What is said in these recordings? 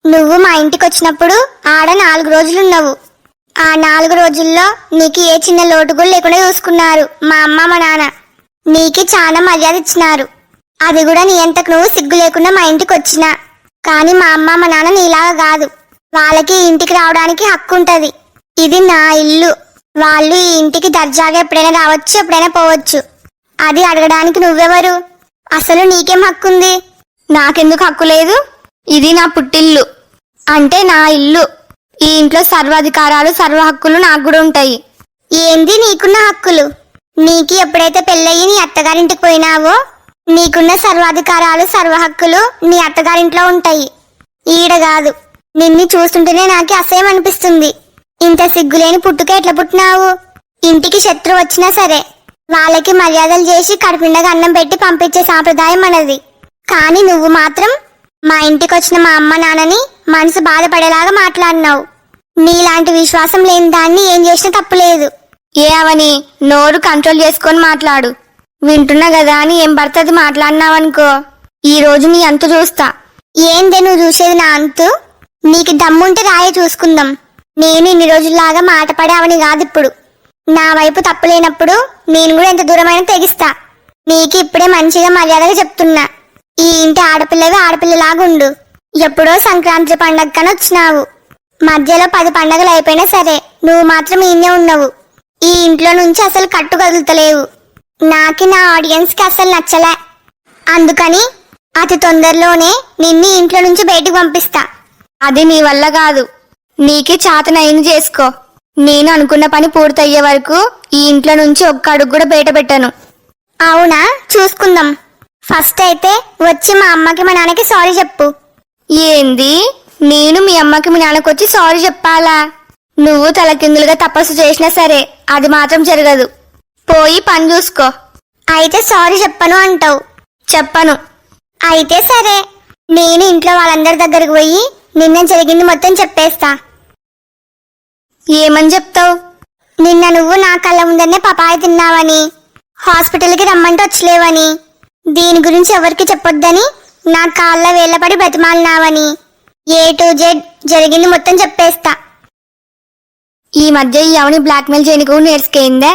నువ్వు మా ఇంటికి వచ్చినప్పుడు ఆడ 4 రోజులున్నావు. ఆ 4 రోజుల్లో నీకు ఏ చిన్న లోటు కూడా లేకుండా చూసుకున్నారు మా అమ్మ మా నాన్న. నీకు చాలా మర్యాద ఇచ్చినారు. అది కూడా నీ అంతకు నువ్వు సిగ్గు లేకుండా మా ఇంటికి వచ్చినా. కానీ మా అమ్మ మా నాన్న నీలాగా కాదు. వాళ్ళకి ఈ ఇంటికి రావడానికి హక్కు ఉంటది. ఇది నా ఇల్లు. వాళ్ళు ఈ ఇంటికి దర్జాగా ఎప్పుడైనా రావచ్చు, ఎప్పుడైనా పోవచ్చు. అది అడగడానికి నువ్వెవరు? అసలు నీకేం హక్కుంది? నాకెందుకు హక్కు లేదు? ఇది నా పుట్టిల్లు, అంటే నా ఇల్లు. ఈ ఇంట్లో సర్వాధికారాలు సర్వ హక్కులు నాకు కూడా ఉంటాయి. ఏంది నీకున్న హక్కులు? నీకు ఎప్పుడైతే పెళ్ళయి నీ అత్తగారింటికి పోయినావో నీకున్న సర్వాధికారాలు సర్వ హక్కులు నీ అత్తగారింట్లో ఉంటాయి. ఈడ కాదు. నిన్ను చూస్తుంటేనే నాకు అసహ్యం అనిపిస్తుంది. ఇంత సిగ్గులేని పుట్టుక ఎట్లా పుట్టినావు? ఇంటికి శత్రువు వచ్చినా సరే వాళ్ళకి మర్యాదలు చేసి కడుపుండగా అన్నం పెట్టి పంపించే సాంప్రదాయం మనది. కానీ నువ్వు మాత్రం మా ఇంటికి వచ్చిన మా అమ్మ నాన్నని మనసు బాధపడేలాగా మాట్లాడినావు. నీలాంటి విశ్వాసం లేని దాన్ని ఏం చేసినా తప్పులేదు. ఏ అవని, నోరు కంట్రోల్ చేసుకొని మాట్లాడు. వింటున్నా కదా అని ఏం పడుతుంది మాట్లాడినావనుకో, ఈ రోజు నీ అంతు చూస్తా. ఏందే నువ్వు చూసేది నా అంతు? నీకు దమ్ముంటే రాయే చూసుకుందాం. నేను ఇన్ని రోజుల్లాగా మాట పడే అవని కాదు. ఇప్పుడు నా వైపు తప్పులేనప్పుడు నేను కూడా ఎంత దూరమైనా తెగిస్తా. నీకు ఇప్పుడే మంచిగా మర్యాదగా చెప్తున్నా. ఈ ఇంటి ఆడపిల్లవి ఆడపిల్లలాగుండు. ఎప్పుడో సంక్రాంతి పండగ కని వచ్చినావు. మధ్యలో 10 పండగలు అయిపోయినా సరే నువ్వు మాత్రం ఈయనే ఉన్నావు. ఈ ఇంట్లో నుంచి అసలు కట్టు కదులుతలేవు. నాకి నా ఆడియన్స్ కి అసలు నచ్చలే. అందుకని అతి తొందరలోనే నిన్ను ఇంట్లో నుంచి బయటకు పంపిస్తా. అది నీ వల్ల కాదు. నీకే చాతనైంది చేసుకో. నేను అనుకున్న పని పూర్తయ్యే వరకు ఈ ఇంట్లో నుంచి ఒక్క అడుగు కూడా బయట పెట్టను. అవునా? చూసుకుందాం. ఫస్ట్ అయితే వచ్చి మా అమ్మకి మా నాన్నకి సారీ చెప్పు. ఏంది? నేను మీ అమ్మకి మీ నాన్నకి వచ్చి సారీ చెప్పాలా? నువ్వు తలకిందులుగా తపస్సు చేసినా సరే అది మాత్రం జరగదు. పోయి పని చూసుకో. అయితే సారీ చెప్పను అంటావు? చెప్పను. అయితే సరే, నేను ఇంట్లో వాళ్ళందరి దగ్గరకు పోయి నిన్న జరిగింది మొత్తం చెప్పేస్తా. ఏమని చెప్తావు? నిన్న నువ్వు నా కళ్ళ ముందరనే పపాయ తిన్నావని, హాస్పిటల్కి రమ్మంటే వచ్చలేవని, దీని గురించి ఎవరికి చెప్పొద్దని నా కాళ్ళ వేళ్ళపడి బతిమాలినావని, A to Z జరిగింది మొత్తం చెప్పేస్తా. ఈ మధ్య ఈ అవని బ్లాక్మెయిల్ చేయనికి నేర్చుకైందే.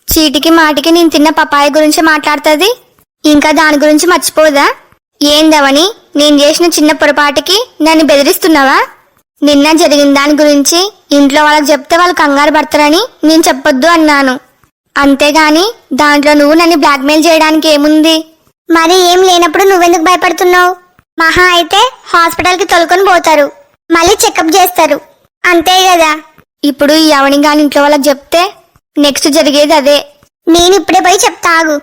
చీటికి మాటికి నేను తిన్న పపాయ గురించి మాట్లాడుతుంది. ఇంకా దాని గురించి మర్చిపోదా? ఏందవని, నేను చేసిన చిన్న పొరపాటుకి నన్ను బెదిరిస్తున్నావా? నిన్న జరిగిన దాని గురించి ఇంట్లో వాళ్ళకి చెప్తే వాళ్ళు కంగారు పడతారని నేను చెప్పొద్దు అన్నాను. అంతేగాని దాంట్లో నువ్వు నన్ను బ్లాక్మెయిల్ చేయడానికి ఏముంది? మరి ఏం లేనప్పుడు నువ్వెందుకు భయపడుతున్నావు? మహా అయితే హాస్పిటల్కి తోలుకొని పోతారు, మళ్ళీ చెకప్ చేస్తారు, అంతే కదా. ఇప్పుడు ఈ అవని గాని ఇంట్లో వాళ్ళకి చెప్తే నెక్స్ట్ జరిగేది అదే. నేను ఇప్పుడే పోయి చెప్తాగు.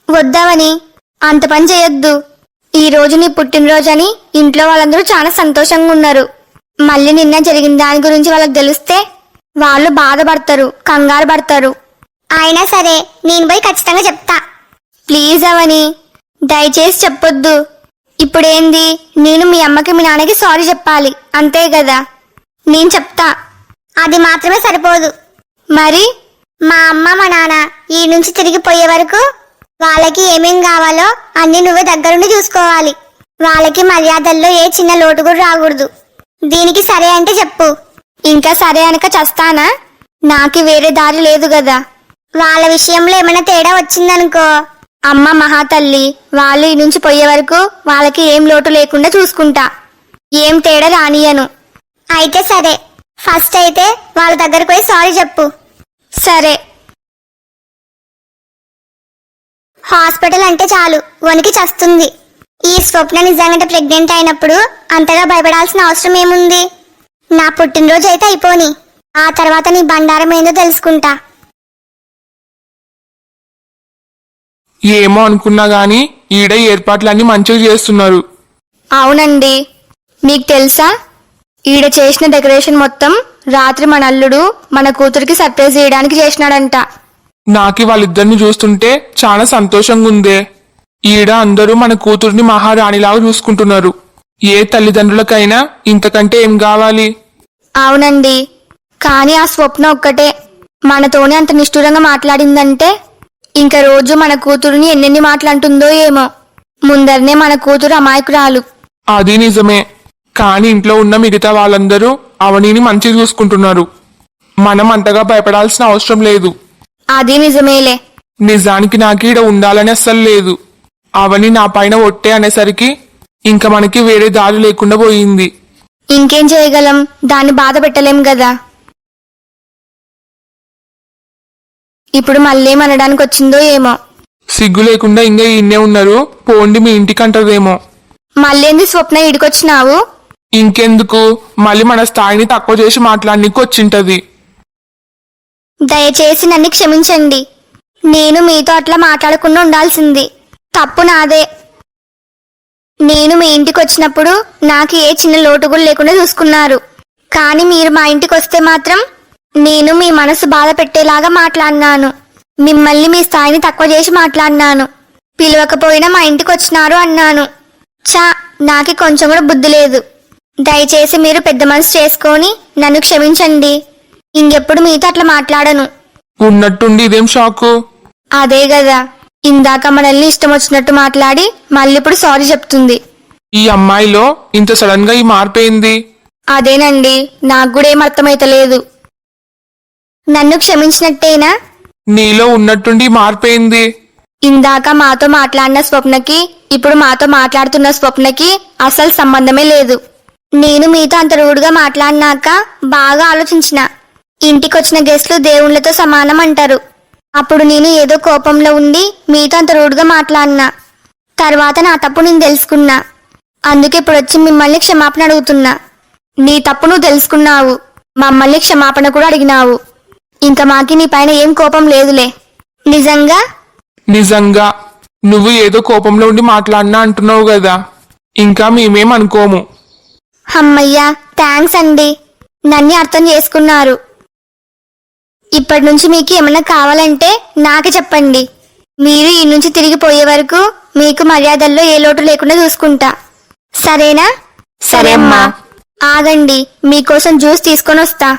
వద్దావని, అంత పని చేయొద్దు. ఈ రోజు నీ పుట్టినరోజు అని ఇంట్లో వాళ్ళందరూ చాలా సంతోషంగా ఉన్నారు. మళ్ళీ నిన్న జరిగిన దాని గురించి వాళ్ళకి తెలిస్తే వాళ్ళు బాధపడతారు, కంగారు పడతారు. అయినా సరే నేను పోయి ఖచ్చితంగా చెప్తా. ప్లీజ్ అవని, దయచేసి చెప్పొద్దు. ఇప్పుడేంది, నేను మీ అమ్మకి మీ నాన్నకి సారీ చెప్పాలి, అంతే కదా. నేను చెప్తా. అది మాత్రమే సరిపోదు. మరి మా అమ్మ మా నాన్న ఈ నుంచి తిరిగి పోయే వరకు వాళ్ళకి ఏమేం కావాలో అన్ని నువ్వే దగ్గరుండి చూసుకోవాలి. వాళ్ళకి మర్యాదల్లో ఏ చిన్న లోటు కూడా రాకూడదు. దీనికి సరే అంటే చెప్పు. ఇంకా సరే అనక చస్తానా? నాకు వేరే దారి లేదు కదా. వాళ్ళ విషయంలో ఏమైనా తేడా వచ్చిందనుకో, అమ్మ మహాతల్లి, వాళ్ళు ఈ నుంచి పోయే వరకు వాళ్ళకి ఏం లోటు లేకుండా చూసుకుంటా. ఏం తేడా రానియను. అయితే సరే, ఫస్ట్ అయితే వాళ్ళ దగ్గరకు పోయి సారీ చెప్పు. సరే. హాస్పిటల్ అంటే చాలు వణికి చస్తుంది. ఈ స్వప్న నిజంగా ప్రెగ్నెంట్ అయినప్పుడు అంతగా భయపడాల్సిన అవసరం ఏముంది? నా పుట్టినరోజు అయితే అయిపోని, ఆ తర్వాత నీ బండారం ఏందో తెలుసుకుంటా. ఏమో అనుకున్నా గాని ఈడ ఏర్పాట్లన్నీ మంచిగా చేస్తున్నారు. అవునండి. మీకు తెలుసా, ఈడ చేసిన డెకరేషన్ మొత్తం రాత్రి మన అల్లుడు మన కూతురికి సర్ప్రైజ్ చేయడానికి చేసినాడంట. నాకి వాళ్ళిద్దరిని చూస్తుంటే చాలా సంతోషంగా ఉందే. ఈడ అందరూ మన కూతుర్ని మహారాణిలాగా చూసుకుంటున్నారు. ఏ తల్లిదండ్రులకైనా ఇంతకంటే ఏం కావాలి? అవునండి. కానీ ఆ స్వప్న ఒక్కటే మనతోనే అంత నిష్ఠూరంగా మాట్లాడిందంటే ఇంకా రోజు మన కూతురుని ఎన్నెన్ని మాట్లాడుతుందో ఏమో. ముందరనే మన కూతురు అమాయకురాలు. అది నిజమే. కానీ ఇంట్లో ఉన్న మిగతా వాళ్ళందరూ అవనిని మంచిగా చూసుకుంటున్నారు. మనం అంతగా భయపడాల్సిన అవసరం లేదు. అది నిజమేలే. నిజానికి నాకు ఈడ ఉండాలని అస్సలు లేదు. అవని నా పైన ఒట్టే అనేసరికి ఇంకా మనకి వేరే దారి లేకుండా పోయింది. ఇంకేం చేయగలం, దాన్ని బాధ పెట్టలేం కదా. ఇప్పుడు మళ్ళేమనడానికి వచ్చిందో ఏమో. సిగ్గు లేకుండా ఇంకా ఇన్నే ఉన్నారు, పోండి మీ ఇంటికి అంటదేమో. మళ్ళేంది స్వప్న ఇడికొచ్చినావు? ఇంకెందుకు, మళ్ళీ మన స్థాయిని తక్కువ చేసి మాట్లాడనీకి వచ్చింటది. దయచేసి నన్ను క్షమించండి. నేను మీతో అట్లా మాట్లాడకుండా ఉండాల్సింది. తప్పు నాదే. నేను మీ ఇంటికి వచ్చినప్పుడు నాకు ఏ చిన్న లోటు కూడా లేకుండా చూసుకున్నారు. కానీ మీరు మా ఇంటికి వస్తే మాత్రం నేను మీ మనసు బాధ పెట్టేలాగా మాట్లాడినాను. మిమ్మల్ని మీ స్థాయిని తక్కువ చేసి మాట్లాడినాను. పిలవకపోయినా మా ఇంటికి వచ్చినారు అన్నాను. చా, నాకి కొంచెం కూడా బుద్ధి లేదు. దయచేసి మీరు పెద్ద మనసు చేసుకొని నన్ను క్షమించండి. ఇంకెప్పుడు మీతో అట్లా మాట్లాడను. ఉన్నట్టుండి ఇదేం షాకు? అదే కదా, ఇందాక మనల్ని ఇష్టం వచ్చినట్టు మాట్లాడి మళ్ళీ ఇప్పుడు సారీ చెప్తుంది. ఈ అమ్మాయిలో ఇంత సడన్ గా ఈ మార్పు ఏంది? అదేనండి, నాకు కూడా ఏం అర్థమైతలేదు. నన్ను క్షమించినట్టేనా? నీలో ఉన్నట్టుండి ఈ మార్పు ఏంది? ఇందాక మాతో మాట్లాడిన స్వప్నకి ఇప్పుడు మాతో మాట్లాడుతున్న స్వప్నకి అసలు సంబంధమే లేదు. నేను మీతో అంత రూడ్గా మాట్లాడినాక బాగా ఆలోచించిన. ఇంటికొచ్చిన గెస్ట్లు దేవుళ్లతో సమానం అంటారు. అప్పుడు నేను ఏదో కోపంలో ఉండి మీతో అంత రూడ్గా మాట్లాడినా. తర్వాత నా తప్పు నేను తెలుసుకున్నా. అందుకే ఇప్పుడు వచ్చి మిమ్మల్ని క్షమాపణ అడుగుతున్నా. నీ తప్పు నువ్వు తెలుసుకున్నావు, మమ్మల్ని క్షమాపణ కూడా అడిగినావు. ఇంకా మాకి నీ పైన ఏం కోపం లేదులే. నిజంగా నిజంగా నువ్వు ఏదో కోపంలో ఉండి మాట్లాడినా అంటున్నావు కదా, ఇంకా మేమేం అనుకోము. అమ్మయ్యా, థ్యాంక్స్ అండి, నన్ను అర్థం చేసుకున్నారు. ఇప్పటి నుంచి మీకు ఏమన్నా కావాలంటే నాకు చెప్పండి. మీరు ఈ నుంచి తిరిగి పోయే వరకు మీకు మర్యాదల్లో ఏ లోటు లేకుండా చూసుకుంటా. సరేనా? సరే అమ్మా. ఆగండి, మీకోసం జ్యూస్ తీసుకొని వస్తా.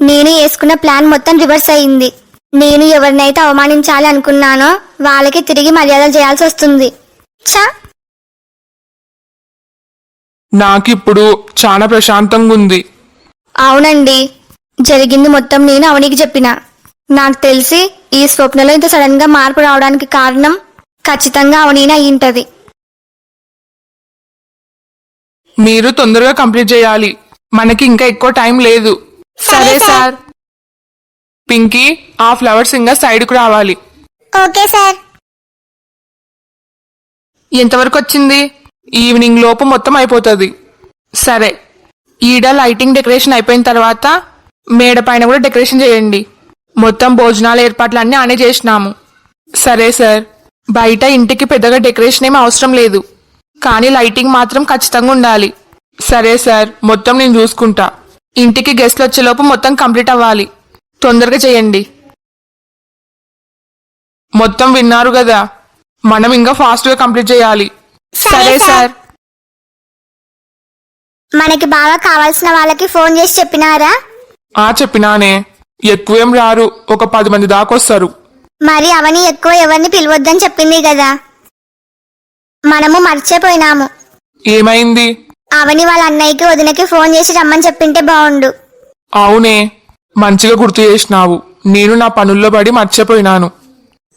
నేను వేసుకున్న ప్లాన్ మొత్తం రివర్స్ అయింది. నేను ఎవరినైతే అవమానించాలి అనుకున్నానో వాళ్ళకి తిరిగి మర్యాదలు చేయాల్సి వస్తుంది. చా, నాకిప్పుడు చాలా ప్రశాంతంగా ఉంది. అవునండి, జరిగింది మొత్తం నేను అవనికి చెప్పిన. నాకు తెలిసి ఈ స్వప్నలో ఇంత సడన్ గా మార్పు రావడానికి కారణం ఖచ్చితంగా అవనీనే అయ్యింటది. మీరు తొందరగా కంప్లీట్ చేయాలి, మనకి ఇంకా ఎక్కువ టైం లేదు. సరే సార్. పింకీ, ఆ ఫ్లవర్స్ ఇంకా సైడ్కు రావాలి. Okay sir. ఎంతవరకు వచ్చింది? ఈవినింగ్ లోపు మొత్తం అయిపోతుంది. సరే, ఈడ లైటింగ్ డెకరేషన్ అయిపోయిన తర్వాత మేడ పైన కూడా డెకరేషన్ చేయండి. మొత్తం భోజనాల ఏర్పాట్లన్నీ ఆనే చేసినాము. సరే సార్. బయట ఇంటికి పెద్దగా డెకరేషన్ ఏమీ అవసరం లేదు, కానీ లైటింగ్ మాత్రం ఖచ్చితంగా ఉండాలి. సరే సార్, మొత్తం నేను చూసుకుంటా. ఇంటికి గెస్ట్లు వచ్చేలోపు మొత్తం కంప్లీట్ అవ్వాలి. తొందరగా చేయండి. మొత్తం విన్నారు కదా, మనం ఇంకా ఫాస్ట్గా కంప్లీట్ చేయాలి. సరే సార్. మనకి బాగా కావాల్సిన వాళ్ళకి ఫోన్ చేసి చెప్పినారా? చెప్పినానే. ఎక్కువేం రారు, ఒక 10 మంది దాకొస్తారు. మరి అవని ఎక్కువ ఎవరిని పిలవద్దని చెప్పింది కదా, మనము మర్చిపోయినాము. ఏమైంది? అవని వాళ్ళ అన్నయ్యకి వదినకి ఫోన్ చేసి రమ్మని చెప్పింటే బాగుండు. అవునే, మంచిగా గుర్తు చేసినావు. నేను నా పనుల్లో పడి మర్చిపోయినాను.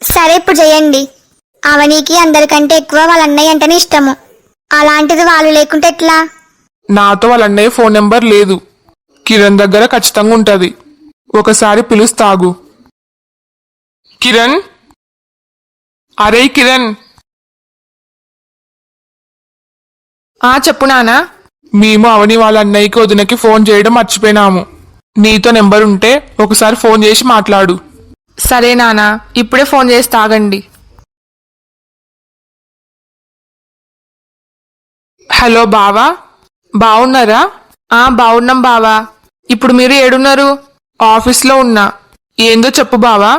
సరే, ఇప్పుడు చేయండి. అవనికి అందరికంటే ఎక్కువ వాళ్ళ అన్నయ్య అంటేనే ఇష్టము. అలాంటిది వాళ్ళు లేకుంటే ఎట్లా? నాతో వాళ్ళ అన్నయ్య ఫోన్ నెంబర్ లేదు. కిరణ్ దగ్గర ఖచ్చితంగా ఉంటది. ఒకసారి పిలుస్తాగు. కిరణ్, అరే కిరణ్. చెప్పు నానా. మేము అవని వాళ్ళ అన్నయ్యకి వదినకి ఫోన్ చేయడం మర్చిపోయినాము. నీతో నెంబర్ ఉంటే ఒకసారి ఫోన్ చేసి మాట్లాడు. సరే నానా, ఇప్పుడే ఫోన్ చేసి తాగండి. హలో బావా, బావున్నారా? బావున్నాం బావా. ఇప్పుడు మీరు ఏడున్నారు? ఆఫీస్లో ఉన్నా. ఏందో చెప్పు బావా.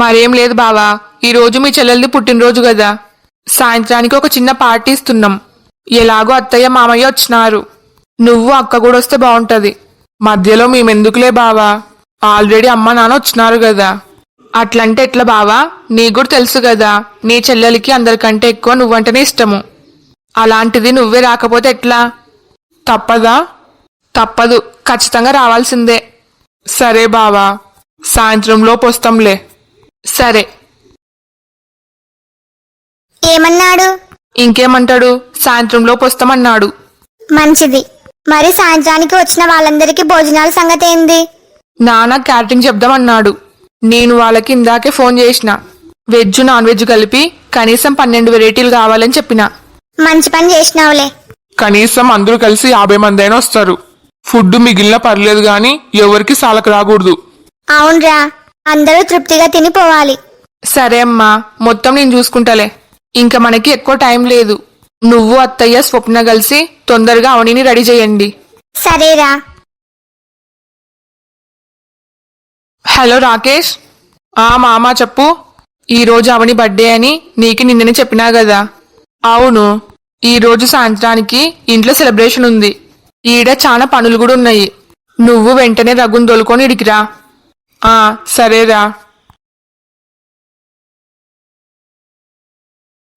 మరేం లేదు బావా, ఈరోజు మీ చెల్లెల్ది పుట్టినరోజు కదా, సాయంత్రానికి ఒక చిన్న పార్టీ ఇస్తున్నాం. ఎలాగో అత్తయ్య మామయ్య వచ్చినారు, నువ్వు అక్క కూడా వస్తే బాగుంటది. మధ్యలో మేమెందుకులే బావా, ఆల్రెడీ అమ్మ నాన్న వచ్చినారు కదా. అట్లంటే ఎట్లా బావా, నీకు కూడా తెలుసు కదా, నీ చెల్లెలికి అందరికంటే ఎక్కువ నువ్వంటేనే ఇష్టము. అలాంటిది నువ్వే రాకపోతే ఎట్లా? తప్పదా? తప్పదు, ఖచ్చితంగా రావాల్సిందే. సరే బావా, సాయంత్రంలోపు వస్తాంలే. సరే. ఏమన్నాడు? ఇంకేమంటాడు, సాయంత్రంలోపు వస్తామన్నాడు. మంచిది. మరి సాయంత్రానికి వచ్చిన వాళ్ళందరికీ భోజనాల సంగతి ఏంది? నాన్న క్యాటరింగ్ చెప్దామన్నాడు. నేను వాళ్ళకి ఇందాకే ఫోన్ చేసిన. వెజ్ నాన్ వెజ్ కలిపి కనీసం 12 వెరైటీలు కావాలని చెప్పిన. మంచి పని చేసినావులే. కనీసం అందరూ కలిసి 50 మంది అయినా వస్తారు. ఫుడ్ మిగిలిన పర్లేదు గాని ఎవరికి సాలకు రాకూడదు. అవునరా, అందరూ తృప్తిగా తినిపోవాలి. సరే అమ్మా, మొత్తం నేను చూసుకుంటాలే. ఇంకా మనకి ఎక్కువ టైం లేదు. నువ్వు అత్తయ్య స్వప్న కలిసి తొందరగా అవనిని రెడీ చేయండి. సరేరా. హలో రాకేష్. మామ చెప్పు. ఈరోజు అవని బర్త్డే అని నీకు నిన్ననే చెప్పినా కదా. అవును, ఈరోజు సాయంత్రానికి ఇంట్లో సెలబ్రేషన్ ఉంది. ఈడ చాలా పనులు కూడా ఉన్నాయి. నువ్వు వెంటనే రఘుని దొలుకొని ఇడికిరా. సరేరా.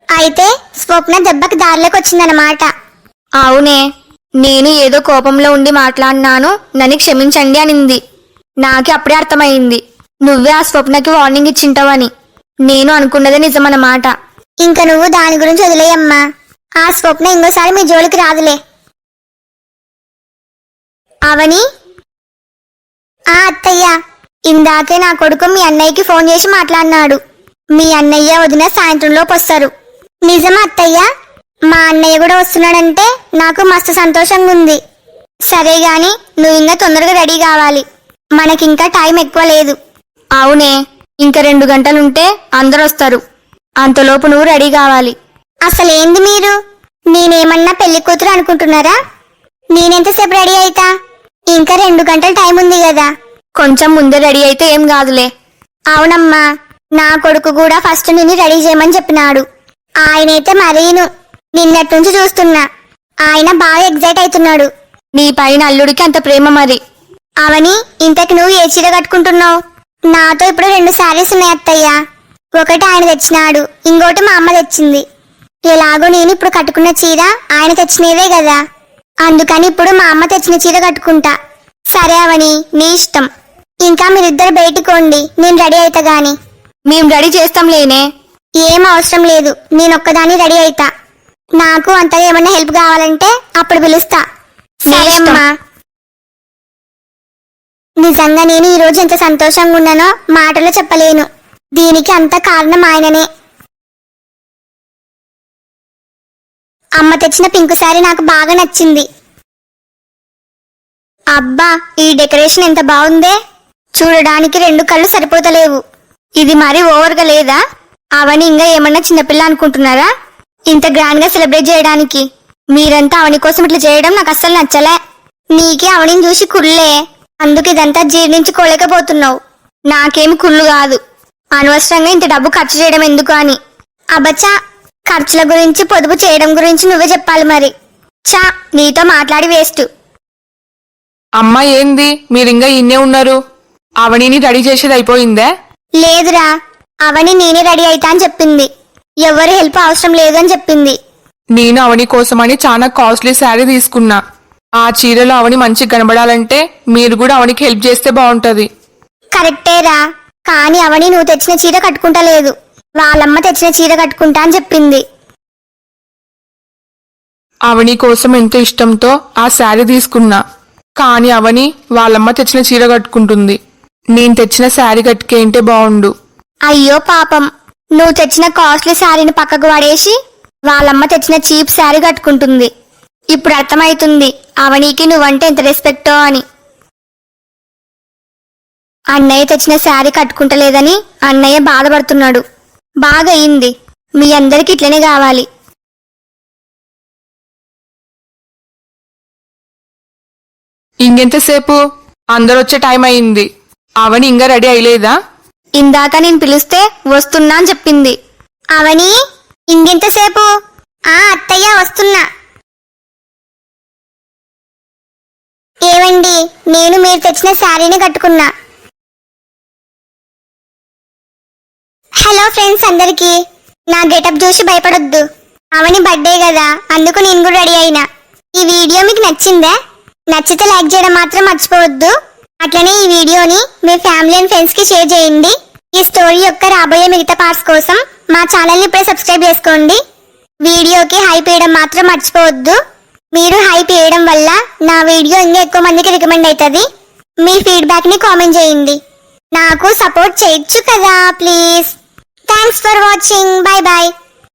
అయితే స్వప్న దెబ్బకి దారిలోకి వచ్చిందన్నమాట. అవునే, నేను ఏదో కోపంలో ఉండి మాట్లాడినాను, నన్ను క్షమించండి అనింది. నాకే అప్పుడే అర్థమైంది నువ్వే ఆ స్వప్నకి వార్నింగ్ ఇచ్చింటావని. నేను అనుకున్నదే నిజమన్నమాట. ఇంక నువ్వు దాని గురించి వదిలేయమ్మా. ఆ స్వప్న ఇంకోసారి మీ జోలికి రాదులే. అవని. అత్తయ్య, ఇందాకే నా కొడుకు మీ అన్నయ్యకి ఫోన్ చేసి మాట్లాడినాడు. మీ అన్నయ్య వదిన సాయంత్రంలోపు వస్తారు. నిజమా అత్తయ్య? మా అన్నయ్య కూడా వస్తున్నాడంటే నాకు మస్తు సంతోషంగా ఉంది. సరే గాని నువ్వు ఇంకా తొందరగా రెడీ కావాలి. మనకింకా టైం ఎక్కువ లేదు. అవునే, ఇంకా 2 గంటలుంటే అందరూ వస్తారు. అంతలోపు నువ్వు రెడీ కావాలి. అసలేంది మీరు? నేనేమన్నా పెళ్లి కూతురు అనుకుంటున్నారా? నేనెంతసేపు రెడీ అయితా? ఇంకా 2 గంటల టైం ఉంది కదా. కొంచెం ముందే రెడీ అయితే ఏం కాదులే. అవునమ్మా, నా కొడుకు కూడా ఫస్ట్ నిన్ను రెడీ చేయమని చెప్పినాడు. ఆయనైతే మరీను నిన్నటి నుంచి చూస్తున్నా. ఆయన బాగా ఎగ్జైట్ అవుతున్నాడు. నీ పైన అల్లుడికి అంత ప్రేమ మరి. అవని, ఇంతకి నువ్వు ఏ చీర కట్టుకుంటున్నావు? నాతో ఇప్పుడు 2 శారీస్ ఉన్నాయి అత్తయ్య. ఒకటి ఆయన తెచ్చినాడు, ఇంకోటి మా అమ్మ తెచ్చింది. ఎలాగో నేను ఇప్పుడు కట్టుకున్న చీర ఆయన తెచ్చినదే కదా, అందుకని ఇప్పుడు మా అమ్మ తెచ్చిన చీర కట్టుకుంటా. సరే అవని, నీ ఇష్టం. ఇంకా మీరిద్దరు బయటికోండి, నేను రెడీ అయితా గాని. మేం రెడీ చేస్తాం లేనే. ఏం అవసరం లేదు, నేనొక్కదాన్ని రెడీ అయితా. నాకు అంతగా ఏమన్నా హెల్ప్ కావాలంటే అప్పుడు పిలుస్తా. సరే అమ్మా. నిజంగా నేను ఈ రోజు ఎంత సంతోషంగా ఉన్నానో మాటలో చెప్పలేను. దీనికి అంత కారణం ఆయననే. అమ్మ తెచ్చిన పింక్ శారీ నాకు బాగా నచ్చింది. అబ్బా, ఈ డెకరేషన్ ఎంత బాగుందే. చూడడానికి 2 కళ్ళు సరిపోతలేవు. ఇది మరీ ఓవర్గా లేదా? అవని ఇంకా ఏమన్నా చిన్నపిల్ల అనుకుంటున్నారా ఇంత గ్రాండ్ గా సెలబ్రేట్ చేయడానికి? మీరంతా అవని కోసం ఇట్లా చేయడం నాకు అస్సలు నచ్చలే. నీకే అవనిని చూసి కుళ్ళే, అందుకు ఇదంతా జీర్ణించుకోలేకపోతున్నావు. నాకేమి కుళ్ళు కాదు, అనవసరంగా ఇంత డబ్బు ఖర్చు చేయడం ఎందుకు అని. అబ్బచ్చా, ఖర్చుల గురించి పొదుపు చేయడం గురించి నువ్వే చెప్పాలి మరి. చా, నీతో మాట్లాడి వేస్ట్. అమ్మా ఏంది, మీరింగా ఇన్నే ఉన్నారు? అవనిని రెడీ చేసేది అయిపోయిందే? లేదురా, అవని నేనే రెడీ అయితా అని చెప్పింది. ఎవరి హెల్ప్ అవసరం లేదు అని చెప్పింది. నేను అవని కోసమని చాలా కాస్ట్లీ శారీ తీసుకున్నా. ఆ చీరలో అవని మంచిగా కనబడాలంటే మీరు కూడా అవనికి హెల్ప్ చేస్తే బాగుంటది. కరెక్టేరా, కానీ అవని నువ్వు తెచ్చిన చీర కట్టుకుంటలేదు, వాళ్ళమ్మ తెచ్చిన చీర కట్టుకుంటా అని చెప్పింది. అవని కోసం ఎంతో ఇష్టంతో ఆ శారీ తీసుకున్నా, కానీ అవని వాళ్ళమ్మ తెచ్చిన చీర కట్టుకుంటుంది. నేను తెచ్చిన శారీ కట్టుకేంటే బాగుండు. అయ్యో పాపం, నువ్వు తెచ్చిన కాస్ట్లీ శారీని పక్కకు పడేసి వాళ్ళమ్మ తెచ్చిన చీప్ శారీ కట్టుకుంటుంది. ఇప్పుడు అర్థమైతుంది అవనికి నువ్వంటే ఎంత రెస్పెక్టో అని. అన్నయ్య తెచ్చిన శారీ కట్టుకుంటలేదని అన్నయ్య బాధపడుతున్నాడు. బాగా అయింది, మీ అందరికి ఇట్లనే కావాలి. ఇంకెంతసేపు? అందరొచ్చే టైం అయింది. అవని ఇంకా రెడీ అయ్యలేదా? ఇందాక నేను పిలిస్తే వస్తున్నా అని చెప్పింది. అవని, ఇంకెంతసేపు? అత్తయ్య వస్తున్నా. ఏవండి, నేను మీరు తెచ్చిన శారీని కట్టుకున్నా. హలో ఫ్రెండ్స్ అందరికి, నా గెటప్ చూసి భయపడొద్దు. అవని బర్త్డే కదా, అందుకు నేను కూడా రెడీ అయినా. ఈ వీడియో మీకు నచ్చిందా? నచ్చితే లైక్ చేయడం మాత్రం మర్చిపోవద్దు. అట్లనే ఈ వీడియోని మీ ఫ్యామిలీ అండ్ ఫ్రెండ్స్ కి షేర్ చేయండి. ఈ స్టోరీ యొక్క రాబోయే మిగతా పార్ట్స్ కోసం మా ఛానల్ ని ఇప్పుడే సబ్స్క్రైబ్ చేసుకోండి. వీడియోకి హైప్ వేయడం మాత్రం మర్చిపోవద్దు. మీరు హైప్ వేయడం వల్ల నా వీడియో ఇంకా ఎక్కువ మందికి రికమెండ్ అవుతుంది. మీ ఫీడ్బ్యాక్ ని కామెంట్ చేయండి. నాకు సపోర్ట్ చేయొచ్చు కదా please. Thanks for watching. Bye bye.